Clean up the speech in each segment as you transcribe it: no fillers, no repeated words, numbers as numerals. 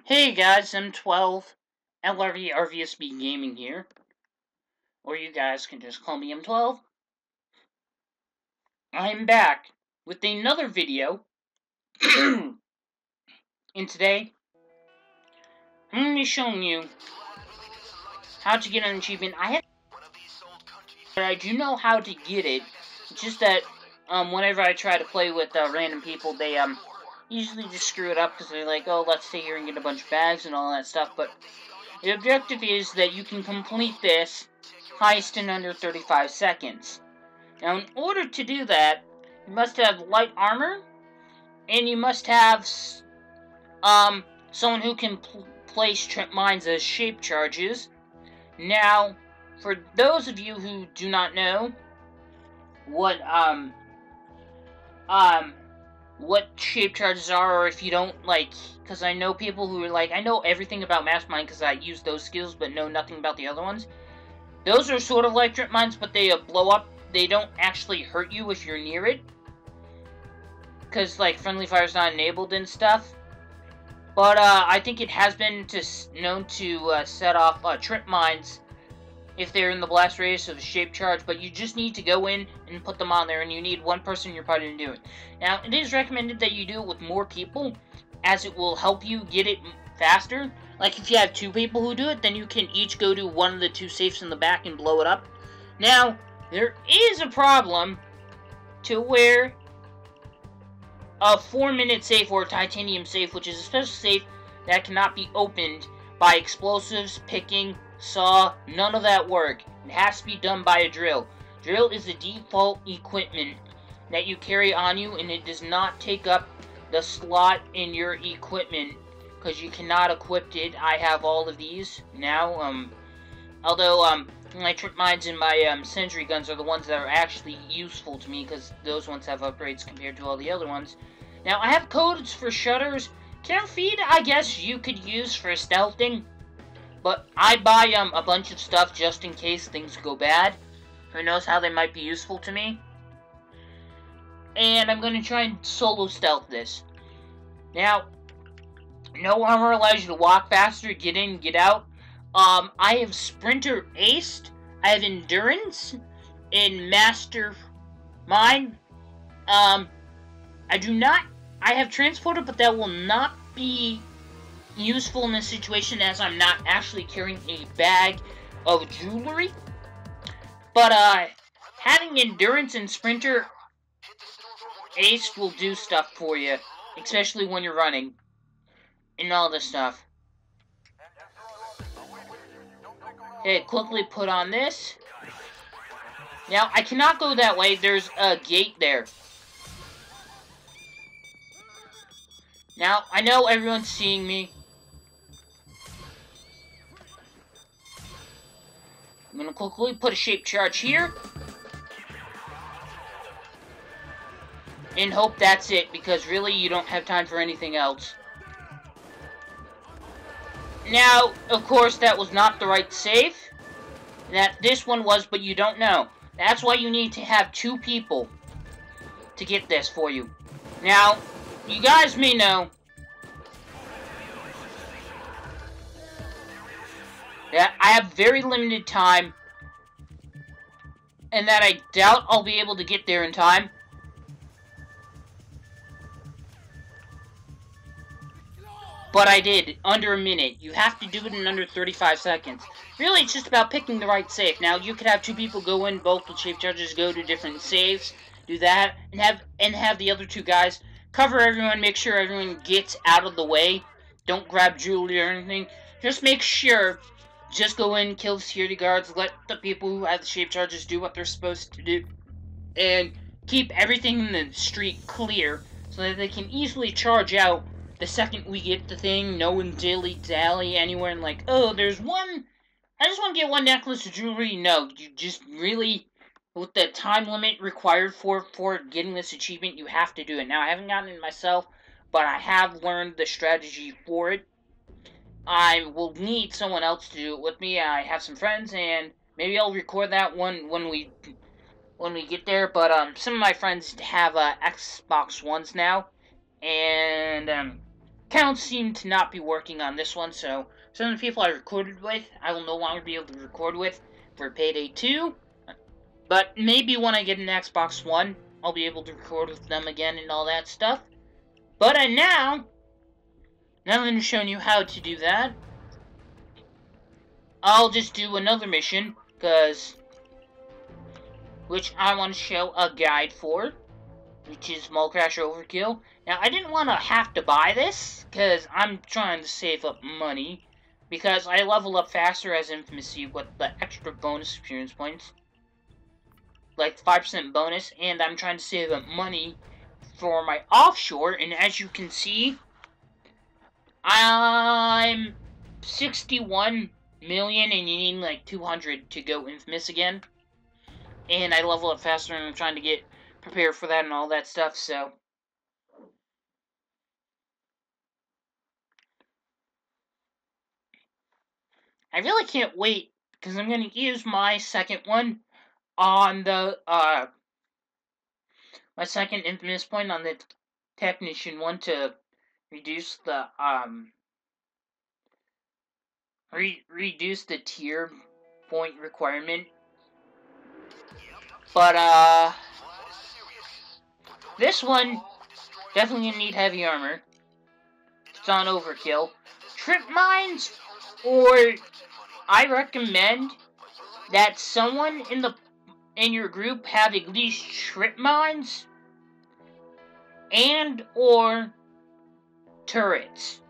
Hey guys, I'm 12, LRV RVSB Gaming here. Or you guys can just call me M12. I'm back with another video. And today, I'm going to be showing you how to get an achievement. But I do know how to get it. It's just that, whenever I try to play with random people, they, usually just screw it up because they're like, oh, let's stay here and get a bunch of bags and all that stuff. But the objective is that you can complete this heist in under 35 seconds. Now, in order to do that, you must have light armor, and you must have, someone who can place trip mines as shape charges. Now, for those of you who do not know what shape charges are, or if you don't, because I know people who are like, I know everything about Mastermind because I use those skills, but know nothing about the other ones. Those are sort of like trip mines, but they blow up. They don't actually hurt you if you're near it, because, like, friendly fire's not enabled and stuff. But, I think it has been known to set off trip mines if they're in the blast radius of a shape charge, but you just need to go in and put them on there, and you need one person in your party to do it. Now, it is recommended that you do it with more people, as it will help you get it faster. Like, if you have 2 people who do it, then you can each go to one of the 2 safes in the back and blow it up. Now, there is a problem to where a 4-minute safe or a titanium safe, which is a special safe that cannot be opened by explosives, picking, saw, none of that work. It has to be done by a drill. Drill is the default equipment that you carry on you, and it does not take up the slot in your equipment because you cannot equip it. I have all of these now, although my trip mines and my sentry guns are the ones that are actually useful to me because those ones have upgrades compared to all the other ones. Now, I have codes for shutters. Care feed, I guess you could use for stealthing, but I buy a bunch of stuff just in case things go bad. Who knows how they might be useful to me. And I'm going to try and solo stealth this. Now, no armor allows you to walk faster, get in, get out. I have Sprinter aced. I have Endurance in Mastermind. I have Transporter, but that will not be useful in this situation as I'm not actually carrying a bag of jewelry. But, having Endurance and Sprinter aced will do stuff for you, especially when you're running and all this stuff. Okay, quickly put on this. Now, I cannot go that way. There's a gate there. Now, I know everyone's seeing me. I'm gonna quickly put a shape charge here. And hope that's it, because really you don't have time for anything else. Now, of course, that was not the right save. That this one was, but you don't know. That's why you need to have 2 people to get this for you. Now, you guys may know that I have very limited time, and that I doubt I'll be able to get there in time. But I did, under a minute. You have to do it in under 35 seconds. Really, it's just about picking the right safe. Now, you could have 2 people go in, both the shape charges go to different safes, do that, and have the other 2 guys cover everyone, make sure everyone gets out of the way. Don't grab jewelry or anything. Just make sure, just go in, kill the security guards, let the people who have the shape charges do what they're supposed to do, and keep everything in the street clear so that they can easily charge out the second we get the thing. No one dilly-dally anywhere and like, oh, there's one, I just want to get 1 necklace of jewelry. No, you just really, with the time limit required for getting this achievement, you have to do it. Now, I haven't gotten it myself, but I have learned the strategy for it. I will need someone else to do it with me. I have some friends, and maybe I'll record that one when we get there. But some of my friends have Xbox Ones now, and accounts seem to not be working on this one, so some of the people I recorded with, I will no longer be able to record with for Payday 2. But maybe when I get an Xbox One, I'll be able to record with them again and all that stuff. But now I'm going to show you how to do that. I'll just do another mission, which I want to show a guide for, which is MALLCRASHER Overkill. Now, I didn't want to have to buy this, because I'm trying to save up money, because I level up faster as Infamousy with the extra bonus experience points, like 5% bonus, and I'm trying to save up money for my offshore, and as you can see, I'm 61 million, and you need like 200 to go Infamous again, and I level up faster, and I'm trying to get prepared for that and all that stuff, so I really can't wait, because I'm going to use my second one on the, my second Infamous point on the Technician one to reduce the, reduce the tier point requirement. But, this one, definitely gonna need heavy armor. It's on Overkill. Trip mines, or I recommend that someone in your group have at least trip mines and or turrets.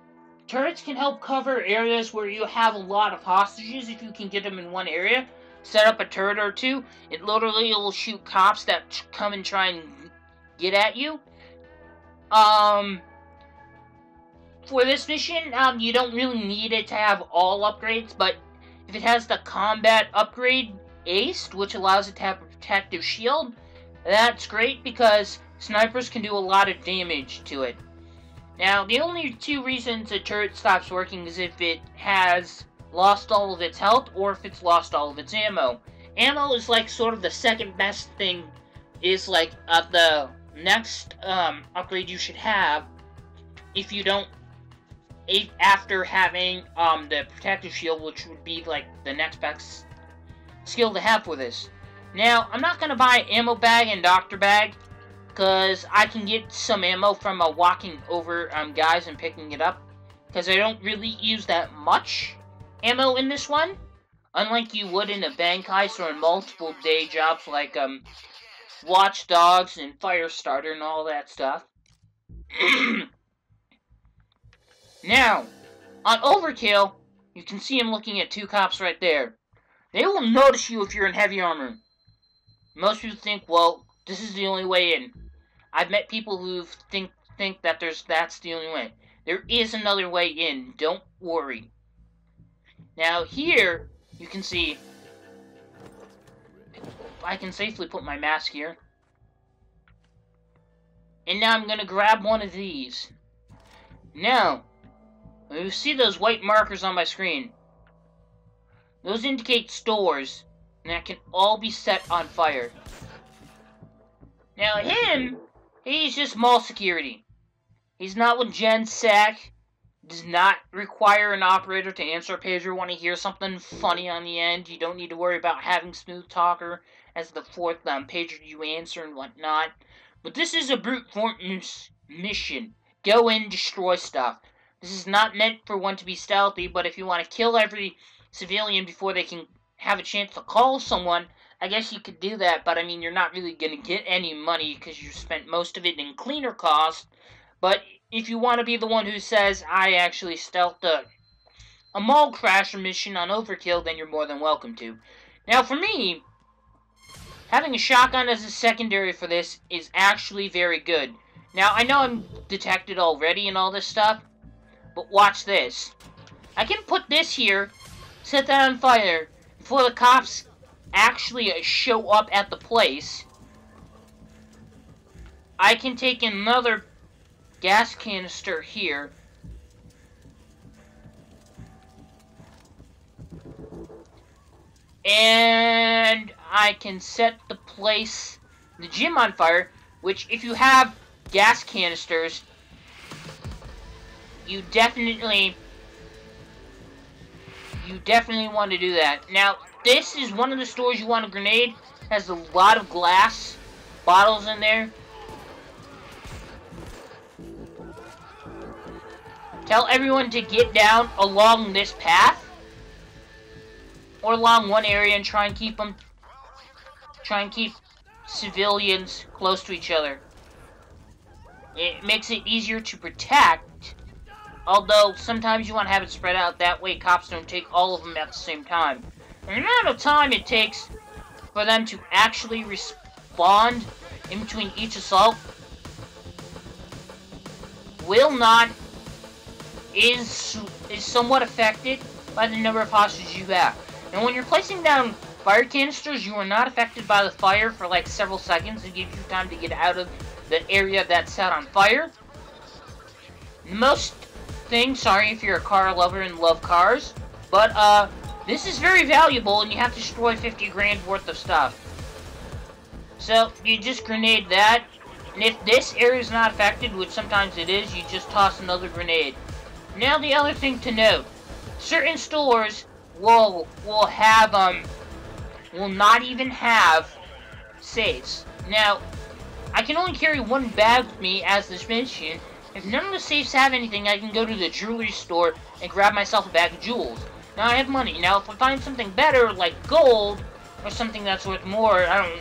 Turrets can help cover areas where you have a lot of hostages if you can get them in one area. Set up a turret or two. It literally will shoot cops that come and try and get at you. For this mission, you don't really need it to have all upgrades, but if it has the combat upgrade aced, which allows it to have a protective shield, that's great because snipers can do a lot of damage to it. Now, the only two reasons a turret stops working is if it has lost all of its health or if it's lost all of its ammo. Ammo is like sort of the second best thing, is like the next upgrade you should have after having the protective shield, which would be like the next best skill to have for this. Now, I'm not going to buy ammo bag and doctor bag, because I can get some ammo from walking over guys and picking it up, because I don't really use that much ammo in this one, unlike you would in a bank heist or in multiple day jobs like Watch Dogs and Firestarter and all that stuff. Now, on Overkill, you can see him looking at two cops right there. They will notice you if you're in heavy armor. Most people think, well, this is the only way in. I've met people who think that that's the only way. There is another way in. Don't worry. Now here, you can see, I can safely put my mask here. And now I'm going to grab one of these. Now, you see those white markers on my screen. Those indicate stores, and that can all be set on fire. Now he's just mall security. He's not with GenSec. Does not require an operator to answer a pager when he hears something funny on the end. You don't need to worry about having Smooth Talker as the fourth pager you answer and whatnot. But this is a brute force mission. Go in, destroy stuff. This is not meant for one to be stealthy, but if you want to kill every civilian before they can have a chance to call someone, I guess you could do that, but I mean, you're not really going to get any money because you spent most of it in cleaner costs. But if you want to be the one who says, I actually stealthed a MALLCRASHER mission on Overkill, then you're more than welcome to. Now, for me, having a shotgun as a secondary for this is actually very good. Now, I know I'm detected already and all this stuff, but watch this. I can put this here, set that on fire, before the cops actually show up at the place. I can take another gas canister here, and I can set the place, the gym on fire, which if you have gas canisters, you definitely want to do that. Now, this is one of the stores you want a grenade. Has a lot of glass bottles in there. Tell everyone to get down along this path or along one area and try and keep civilians close to each other. It makes it easier to protect, although sometimes you want to have it spread out. That way cops don't take all of them at the same time. The amount of time it takes for them to actually respond in between each assault is somewhat affected by the number of hostages you have. And when you're placing down fire canisters, you are not affected by the fire for like several seconds. It gives you time to get out of the area that's set on fire. Most things, sorry if you're a car lover and love cars, but this is very valuable and you have to destroy 50 grand worth of stuff. So you just grenade that, and if this area is not affected, which sometimes it is, you just toss another grenade. Now the other thing to note, certain stores will not even have safes. Now, I can only carry one bag with me as this mission. If none of the safes have anything, I can go to the jewelry store and grab myself a bag of jewels. Now I have money. Now if I find something better, like gold, or something that's worth more, I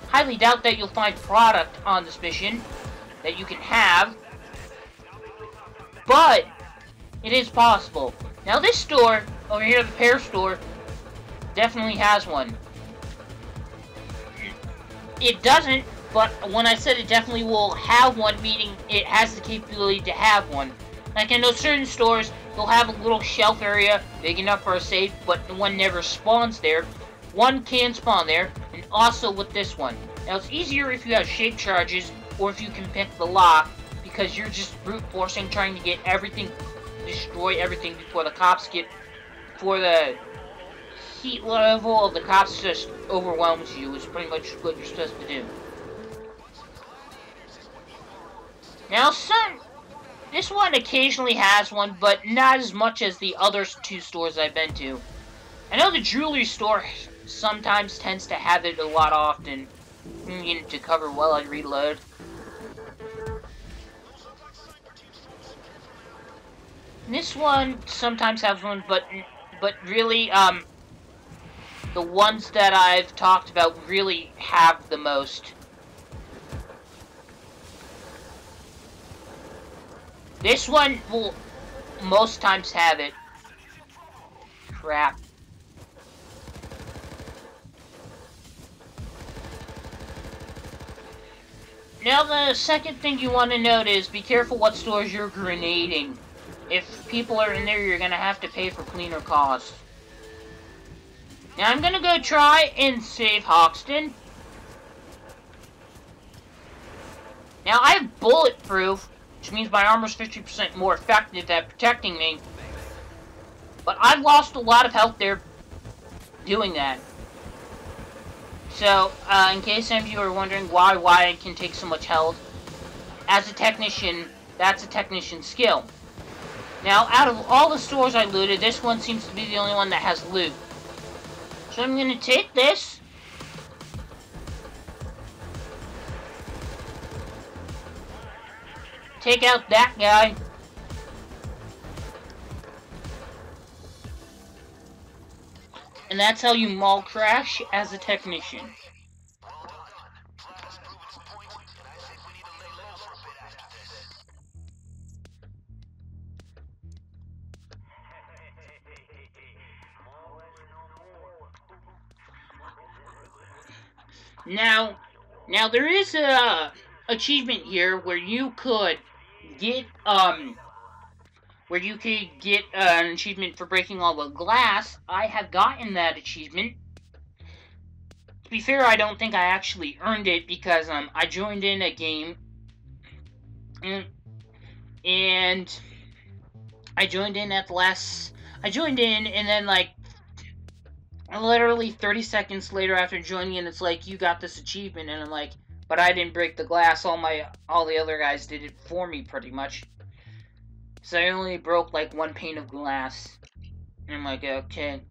highly doubt that you'll find product on this mission that you can have. But it is possible. Now this store, over here, the repair store, definitely has one. It doesn't, but when I said it definitely will have one, meaning it has the capability to have one. Like I know certain stores, they'll have a little shelf area big enough for a safe, but one never spawns there. One can spawn there, and also with this one. Now it's easier if you have shape charges, or if you can pick the lock, because you're just brute forcing, trying to get everything, destroy everything before the cops before the heat level of the cops just overwhelms you, is pretty much what you're supposed to do. Now this one occasionally has one, but not as much as the other two stores I've been to. I know the jewelry store sometimes tends to have it a lot often. I'm gonna get it to cover while I reload. This one sometimes has one, but really, the ones that I've talked about really have the most. This one will most times have it. Crap. Now the second thing you want to note is be careful what stores you're grenading. If people are in there, you're gonna have to pay for cleaner costs. Now I'm gonna go try and save Hoxton. Now I have bulletproof, which means my armor's 50% more effective at protecting me. But I've lost a lot of health there doing that. So, in case some of you are wondering why I can take so much health, as a technician, that's a technician skill. Now, out of all the stores I looted, this one seems to be the only one that has loot. So I'm gonna take this. Take out that guy. And that's how you mall crash as a technician. Now there is a achievement here where you could get an achievement for breaking all the glass. I have gotten that achievement. To be fair, I don't think I actually earned it because I joined in a game and I joined in at the last. I joined in and then like literally 30 seconds later after joining in, it's like, you got this achievement, and I'm like, but I didn't break the glass. All the other guys did it for me, pretty much. So I only broke like one pane of glass. And I'm like, okay.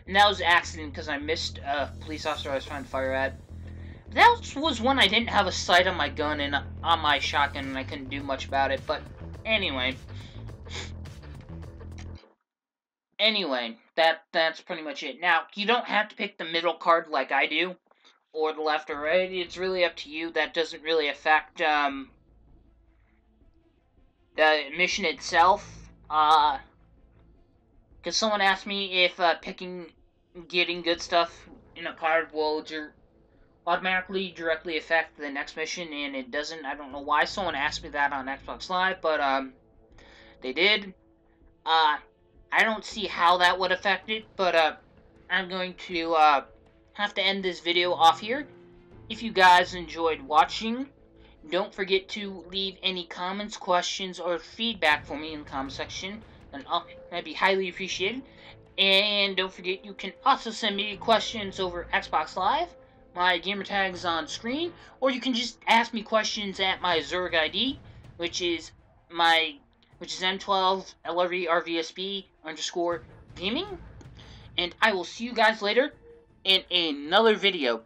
And that was an accident because I missed a police officer I was trying to fire at. That was when I didn't have a sight on my gun and on my shotgun and I couldn't do much about it. But anyway. That's pretty much it. Now, you don't have to pick the middle card like I do. Or the left or right. It's really up to you. That doesn't really affect the mission itself. Because someone asked me if getting good stuff in a card will automatically directly affect the next mission, and it doesn't. I don't know why someone asked me that on Xbox Live, but they did. I don't see how that would affect it, but I'm going to have to end this video off here. If you guys enjoyed watching, don't forget to leave any comments, questions, or feedback for me in the comment section. That'd be highly appreciated. And don't forget, you can also send me questions over Xbox Live. My gamer tag is on screen, or you can just ask me questions at my Zerg ID, which is M12 LRV RVSB _gaming. And I will see you guys later in another video.